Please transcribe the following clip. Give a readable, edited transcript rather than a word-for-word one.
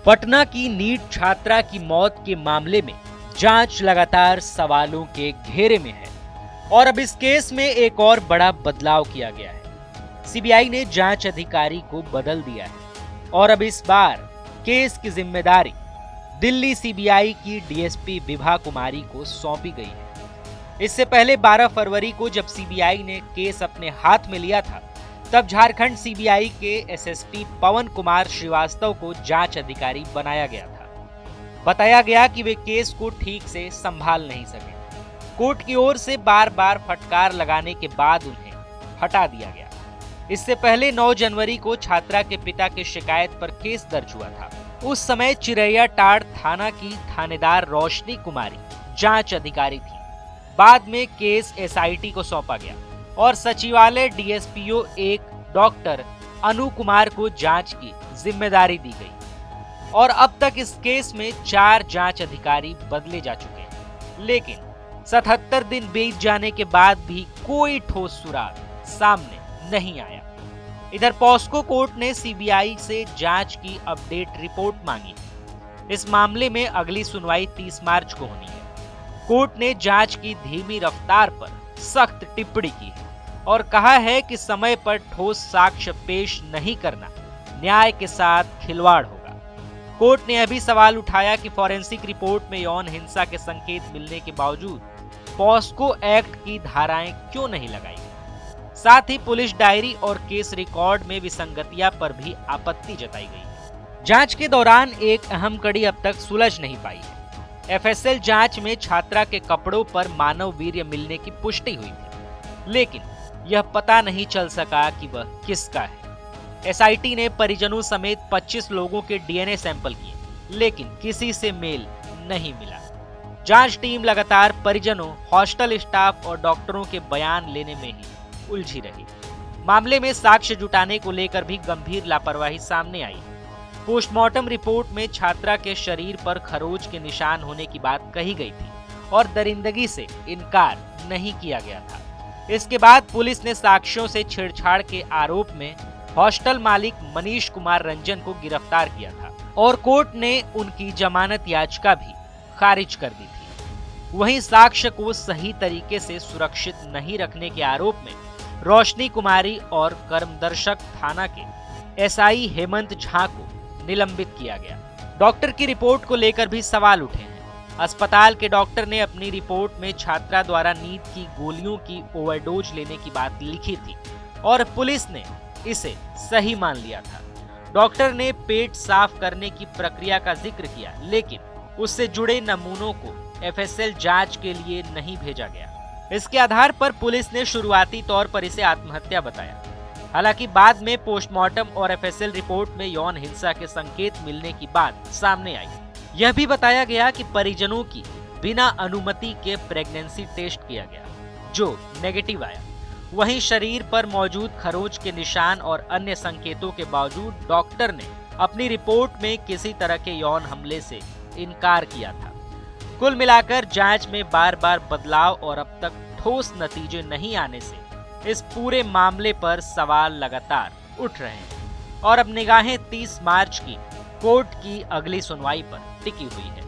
पटना की नीट छात्रा की मौत के मामले में जांच लगातार सवालों के घेरे में है और अब इस केस में एक और बड़ा बदलाव किया गया है। सीबीआई ने जांच अधिकारी को बदल दिया है और अब इस बार केस की जिम्मेदारी दिल्ली सीबीआई की डीएसपी विभा कुमारी को सौंपी गई है। इससे पहले 12 फरवरी को जब सीबीआई ने केस अपने हाथ में लिया था, तब झारखंड सीबीआई के एसएसपी पवन कुमार श्रीवास्तव को जांच अधिकारी बनाया गया था। बताया गया कि वे केस को ठीक से संभाल नहीं सके। कोर्ट की ओर से बार बार फटकार लगाने के बाद उन्हें हटा दिया गया। इससे पहले 9 जनवरी को छात्रा के पिता की शिकायत पर केस दर्ज हुआ था। उस समय चिरैया टाड़ थाना की थानेदार रोशनी कुमारी जांच अधिकारी थी। बाद में केस एसआईटी को सौंपा गया और सचिवालय डीएसपीओ 1 डॉक्टर अनु कुमार को जांच की जिम्मेदारी दी गई और अब तक इस केस में 4 जांच अधिकारी बदले जा चुके हैं। लेकिन 77 दिन बीत जाने के बाद भी कोई ठोस सुराग सामने नहीं आया। इधर पॉस्को कोर्ट ने सीबीआई से जांच की अपडेट रिपोर्ट मांगी। इस मामले में अगली सुनवाई 30 मार्च को होनी है। कोर्ट ने जांच की धीमी रफ्तार पर सख्त टिप्पणी की है और कहा है कि समय पर ठोस साक्ष्य पेश नहीं करना न्याय के साथ खिलवाड़ होगा। कोर्ट ने यह भी सवाल उठाया कि फॉरेंसिक रिपोर्ट में यौन हिंसा के संकेत मिलने के बावजूद पॉस्को एक्ट की धाराएं क्यों नहीं लगाई गई। साथ ही पुलिस डायरी और केस रिकॉर्ड में विसंगतियां पर भी आपत्ति जताई गई। जांच के दौरान एक अहम कड़ी अब तक सुलझ नहीं पाई है। एफएसएल जांच में छात्रा के कपड़ों पर मानव वीर्य मिलने की पुष्टि हुई थी, लेकिन यह पता नहीं चल सका कि वह किसका है। एसआईटी ने परिजनों समेत 25 लोगों के डीएनए सैंपल किए, लेकिन किसी से मेल नहीं मिला। जांच टीम लगातार परिजनों, हॉस्टल स्टाफ और डॉक्टरों के बयान लेने में ही उलझी रही। मामले में साक्ष्य जुटाने को लेकर भी गंभीर लापरवाही सामने आई। पोस्टमार्टम रिपोर्ट में छात्रा के शरीर पर खरोच के निशान होने की बात कही गई थी और दरिंदगी से इनकार नहीं किया गया था। इसके बाद पुलिस ने साक्ष्यों से छेड़छाड़ के आरोप में हॉस्टल मालिक मनीष कुमार रंजन को गिरफ्तार किया था और कोर्ट ने उनकी जमानत याचिका भी खारिज कर दी थी। वहीं साक्ष्य को सही तरीके से सुरक्षित नहीं रखने के आरोप में रोशनी कुमारी और कर्मदर्शक थाना के एसआई हेमंत झा को निलंबित किया गया। डॉक्टर की रिपोर्ट को लेकर भी सवाल उठे हैं। अस्पताल के डॉक्टर ने अपनी रिपोर्ट में छात्रा द्वारा नींद की गोलियों की ओवरडोज लेने की बात लिखी थी और पुलिस ने इसे सही मान लिया था। डॉक्टर ने पेट साफ करने की प्रक्रिया का जिक्र किया, लेकिन उससे जुड़े नमूनों को एफएसएल जांच के लिए नहीं भेजा गया। इसके आधार पर पुलिस ने शुरुआती तौर पर इसे आत्महत्या बताया। हालांकि बाद में पोस्टमार्टम और एफएसएल रिपोर्ट में यौन हिंसा के संकेत मिलने की बात सामने आई। यह भी बताया गया कि परिजनों की बिना अनुमति के प्रेगनेंसी टेस्ट किया गया, जो नेगेटिव आया। वहीं शरीर पर मौजूद खरोच के निशान और अन्य संकेतों के बावजूद डॉक्टर ने अपनी रिपोर्ट में किसी तरह के यौन हमले से इनकार किया था। कुल मिलाकर जांच में बार बार बदलाव और अब तक ठोस नतीजे नहीं आने से इस पूरे मामले पर सवाल लगातार उठ रहे हैं और अब निगाहें 30 मार्च की कोर्ट की अगली सुनवाई पर टिकी हुई है।